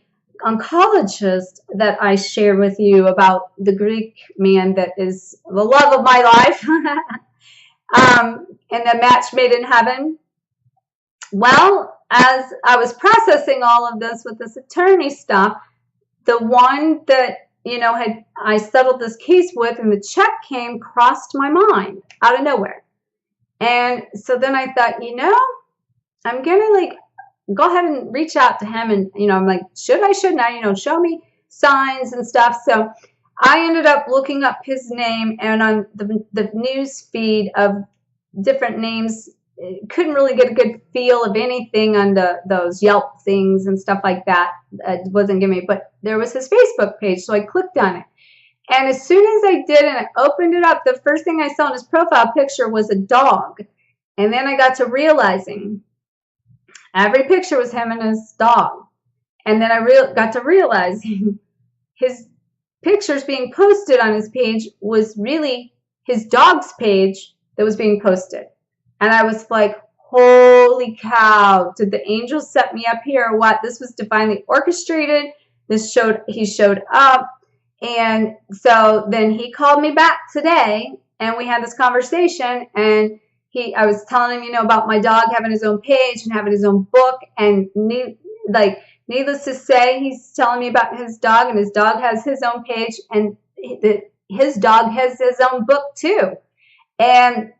oncologist that I shared with you about, the Greek man that is the love of my life. And the match made in heaven. Well, as I was processing all of this with this attorney stuff, the one that, you know, I settled this case with and the check came, crossed my mind out of nowhere. And so then I thought, you know, I'm gonna like go ahead and reach out to him, and, you know, I'm like, shouldn't I, you know, show me signs and stuff. So I ended up looking up his name, and on the news feed of different names, couldn't really get a good feel of anything on those Yelp things and stuff like that. It wasn't giving me, but there was his Facebook page, so I clicked on it. And as soon as I did and I opened it up, the first thing I saw in his profile picture was a dog. And then I got to realizing every picture was him and his dog. And then I got to realize his pictures being posted on his page was really his dog's page that was being posted. And I was like, holy cow, did the angels set me up here or what? This was divinely orchestrated. He showed up. And so then he called me back today and we had this conversation, and I was telling him, about my dog having his own page and having his own book, and needless to say, he's telling me about his dog, and his dog has his own page, and his dog has his own book too. And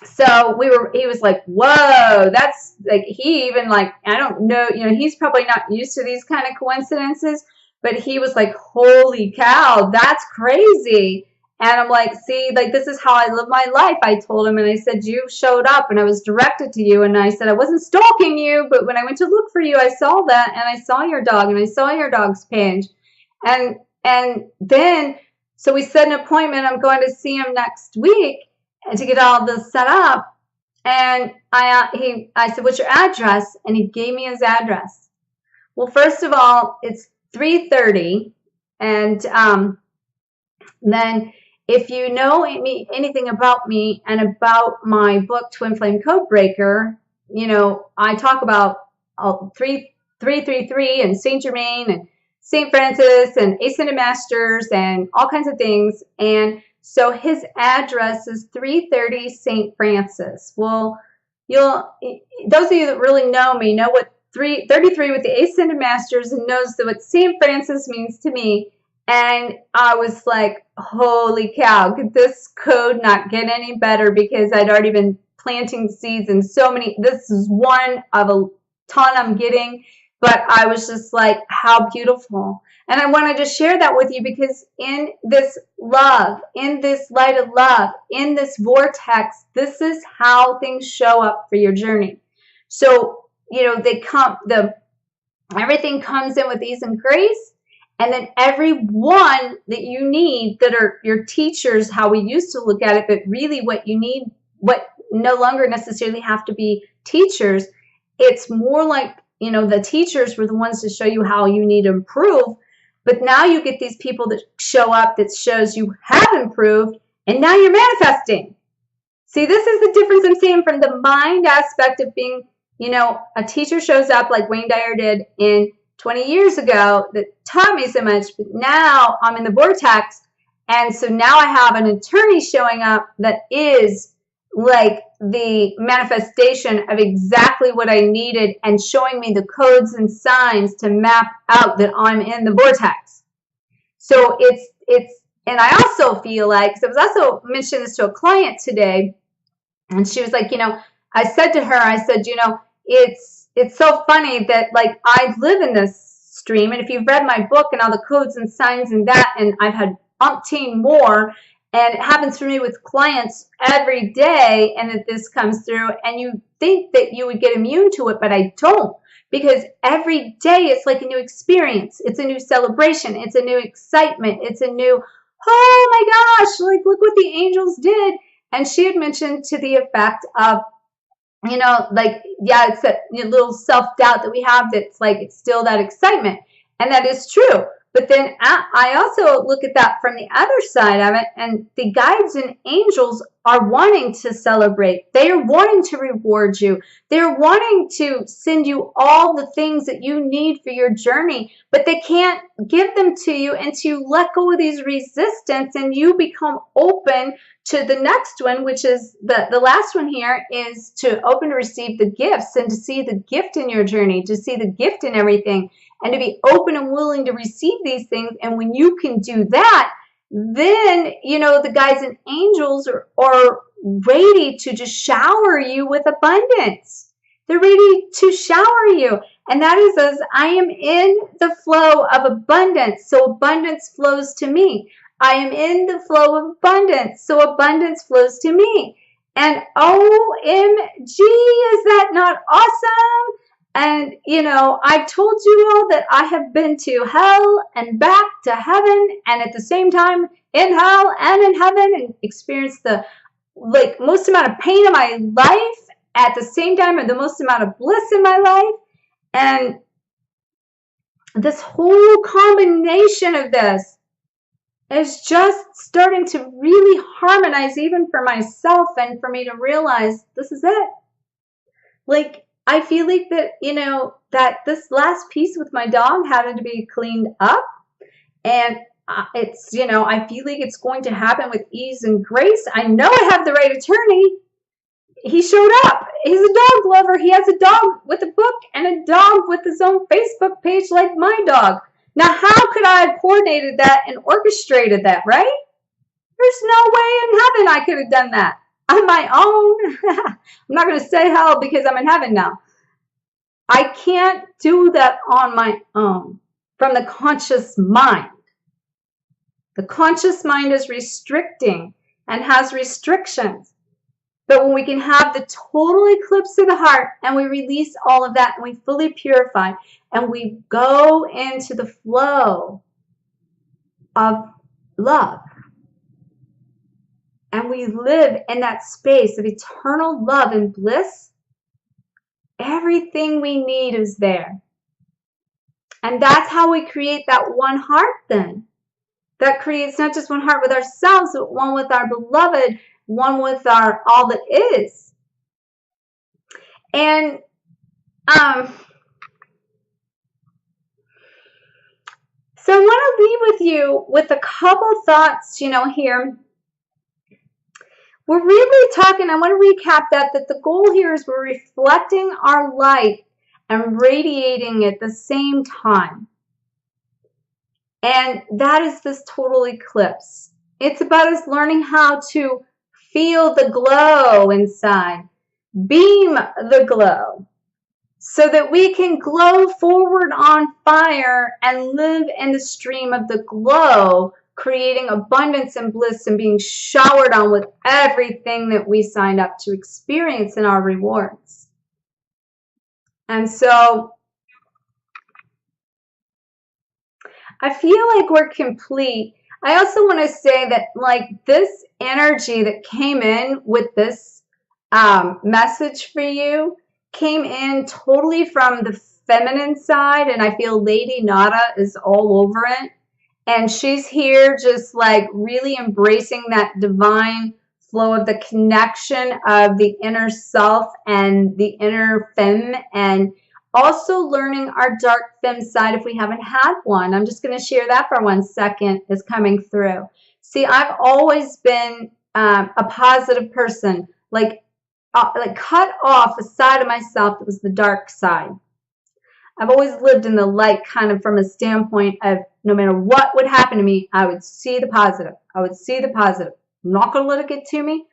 so he was like, whoa, that's like, he even like, I don't know, he's probably not used to these kind of coincidences, but he was like, holy cow, that's crazy. And I'm like, see, like, this is how I live my life. I told him, and I said, you showed up and I was directed to you. And I said, I wasn't stalking you, but when I went to look for you, I saw that, and I saw your dog, and I saw your dog's page. And then, so we set an appointment. I'm going to see him next week and to get all this set up. And I said, what's your address? And he gave me his address. Well, first of all, it's 330. And then if you know anything about me and about my book, Twin Flame Codebreaker, I talk about 333 and Saint Germain and St. Francis and Ascended Masters and all kinds of things. And so his address is 330 St. Francis. Well, those of you that really know me know what 333 with the Ascended Masters and knows what St. Francis means to me. And I was like, holy cow, could this code not get any better? Because I'd already been planting seeds in so many. This is one of a ton I'm getting. But I was just like, how beautiful. And I wanted to share that with you because in this love, in this light of love, in this vortex, this is how things show up for your journey. So, everything comes in with ease and grace. And then everyone that you need that are your teachers, how we used to look at it, but really what you need, what no longer necessarily have to be teachers. It's more like, the teachers were the ones to show you how you need to improve. But now you get these people that show up that shows you have improved, and now you're manifesting. See, this is the difference I'm seeing from the mind aspect of being, a teacher shows up like Wayne Dyer did in 20 years ago that taught me so much, but now I'm in the vortex. And so now I have an attorney showing up that is like the manifestation of exactly what I needed and showing me the codes and signs to map out that I'm in the vortex. So and I also feel like, because I was also mentioning this to a client today, and she was like, I said to her, it's so funny that like I live in this stream, and if you've read my book and all the codes and signs and that, and I've had umpteen more, and it happens for me with clients every day, and that this comes through, and you think that you would get immune to it, but I don't, because every day it's like a new experience. It's a new celebration. It's a new excitement. It's a new, oh my gosh, like look what the angels did. And she had mentioned to the effect of, it's that little self-doubt that we have that's like, it's still that excitement. And that is true. But then I also look at that from the other side of it, and the guides and angels are wanting to celebrate. They are wanting to reward you. They're wanting to send you all the things that you need for your journey, but they can't give them to you until you let go of these resistance and you become open to the next one, which is the last one here, is to open to receive the gifts and to see the gift in your journey, to see the gift in everything, and to be open and willing to receive these things. And when you can do that, then, the guides and angels are ready to just shower you with abundance. They're ready to shower you. And that is as I am in the flow of abundance, so abundance flows to me. I am in the flow of abundance, so abundance flows to me. And OMG, is that not awesome? And, I've told you all that I have been to hell and back to heaven, and at the same time in hell and in heaven, and experienced the most amount of pain in my life at the same time, and the most amount of bliss in my life. And this whole combination of this is just starting to really harmonize even for myself, and for me to realize this is it. Like, I feel like that, you know, that this last piece with my dog having to be cleaned up, and it's, you know, I feel like it's going to happen with ease and grace. I know I have the right attorney. He showed up. He's a dog lover. He has a dog with a book and a dog with his own Facebook page like my dog. Now, how could I have coordinated that and orchestrated that, right? There's no way in heaven I could have done that on my own. I'm not going to say hell because I'm in heaven now. I can't do that on my own from the conscious mind. The conscious mind is restricting and has restrictions. But when we can have the total eclipse of the heart and we release all of that and we fully purify and we go into the flow of love and we live in that space of eternal love and bliss, everything we need is there. And that's how we create that one heart then. That creates not just one heart with ourselves, but one with our beloved, one with our all that is. And so I want to leave with you with a couple thoughts, you know, here. We're really talking, I want to recap that the goal here is we're reflecting our light and radiating at the same time. And that is this total eclipse. It's about us learning how to feel the glow inside, beam the glow, so that we can glow forward on fire and live in the stream of the glow, creating abundance and bliss and being showered on with everything that we signed up to experience in our rewards. And so I feel like we're complete. I also want to say that, like, this energy that came in with this message for you came in totally from the feminine side, and I feel Lady Nada is all over it. And she's here just like really embracing that divine flow of the connection of the inner self and the inner femme, and also learning our dark femme side if we haven't had one. I'm just going to share that for 1 second, is coming through. See, I've always been a positive person, like cut off a side of myself that was the dark side. I've always lived in the light, kind of from a standpoint of no matter what would happen to me, I would see the positive. I would see the positive. I'm not going to let it get to me.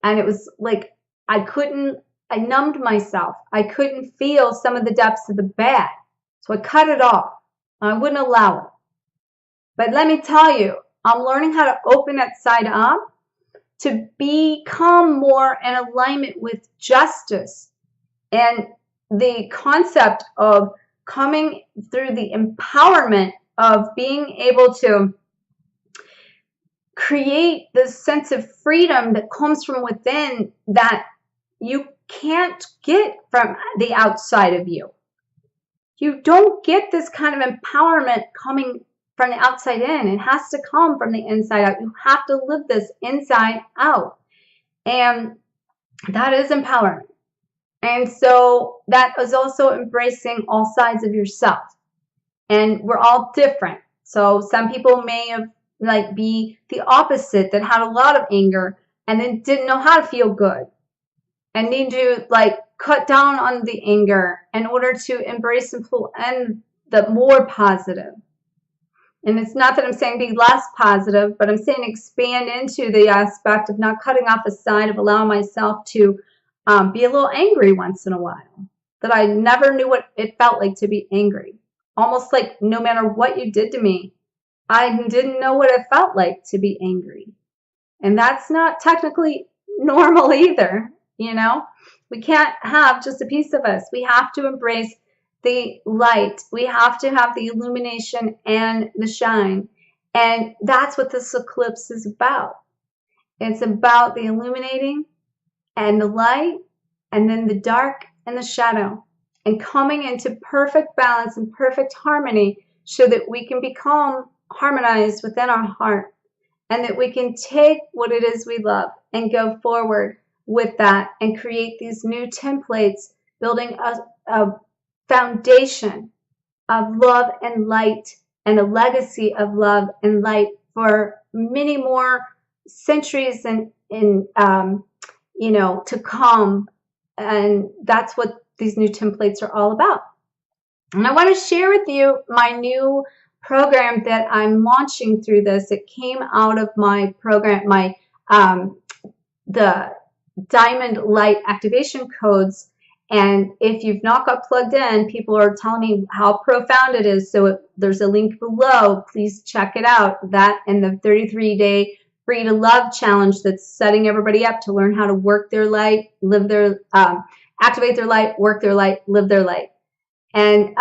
And it was like I numbed myself. I couldn't feel some of the depths of the bad. So I cut it off. I wouldn't allow it. But let me tell you, I'm learning how to open that side up to become more in alignment with justice and the concept of coming through the empowerment of being able to create this sense of freedom that comes from within that you can't get from the outside of you. You don't get this kind of empowerment coming from the outside in. It has to come from the inside out. You have to live this inside out. And that is empowerment. And so that is also embracing all sides of yourself. And we're all different. So some people may have be the opposite, that had a lot of anger and then didn't know how to feel good and need to cut down on the anger in order to embrace and pull in the more positive. And it's not that I'm saying be less positive, but I'm saying expand into the aspect of not cutting off a side, of allowing myself to be a little angry once in a while. That I never knew what it felt like to be angry. Almost like no matter what you did to me, I didn't know what it felt like to be angry. And that's not technically normal either, you know? We can't have just a piece of us. We have to embrace the light. We have to have the illumination and the shine. And that's what this eclipse is about. It's about the illuminating and the light, and then the dark and the shadow, and coming into perfect balance and perfect harmony so that we can become harmonized within our heart, and that we can take what it is we love and go forward with that and create these new templates, building a foundation of love and light and a legacy of love and light for many more centuries and to come. And that's what these new templates are all about. And I want to share with you my new program that I'm launching through this. It came out of my program, the Diamond Light Activation Codes. And if you've not got plugged in, people are telling me how profound it is. So there's a link below. Please check it out. That and the 33-day Free to Love challenge that's setting everybody up to learn how to work their light, live their, activate their light, work their light, live their light. And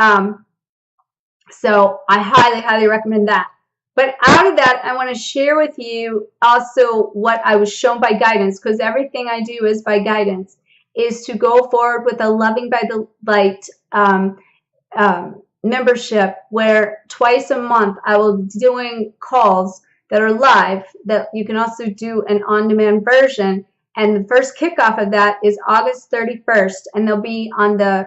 so I highly, highly recommend that. But out of that, I want to share with you also what I was shown by guidance, because everything I do is by guidance, is to go forward with a Loving by the Light membership, where twice a month I will be doing calls that are live, that you can also do an on-demand version. And the first kickoff of that is August 31st, and they'll be on the,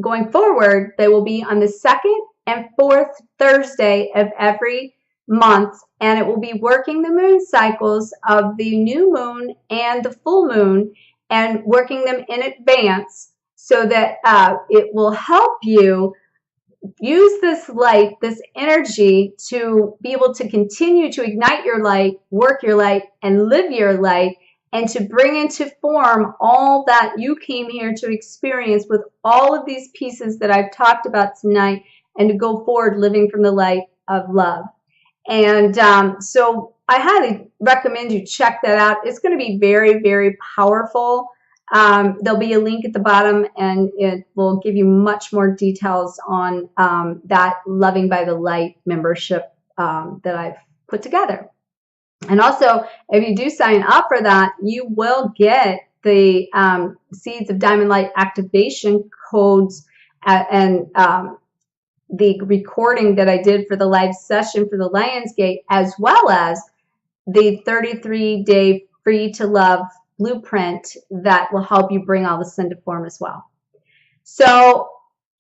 going forward, they will be on the 2nd and 4th Thursday of every month, and it will be working the moon cycles of the new moon and the full moon, and working them in advance, so that it will help you use this light, this energy, to be able to continue to ignite your light, work your light, and live your light, and to bring into form all that you came here to experience with all of these pieces that I've talked about tonight, and to go forward living from the light of love. And so I highly recommend you check that out. It's going to be very, very powerful. There'll be a link at the bottom, and it will give you much more details on that Loving by the Light membership that I've put together. And also, if you do sign up for that, you will get the Seeds of Diamond Light activation codes and the recording that I did for the live session for the Lionsgate, as well as the 33-day Free to Love blueprint that will help you bring all this into form as well. So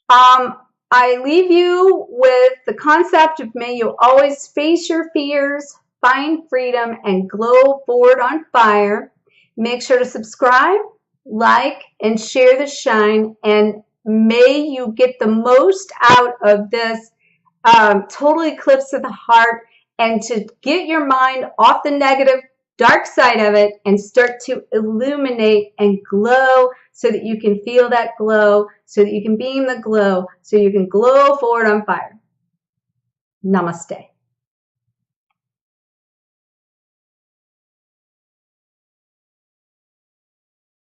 I leave you with the concept of, may you always face your fears, find freedom, and glow forward on fire. Make sure to subscribe, like, and share the shine, and may you get the most out of this total eclipse of the heart, and to get your mind off the negative dark side of it and start to illuminate and glow, so that you can feel that glow, so that you can beam the glow, so you can glow forward on fire. Namaste.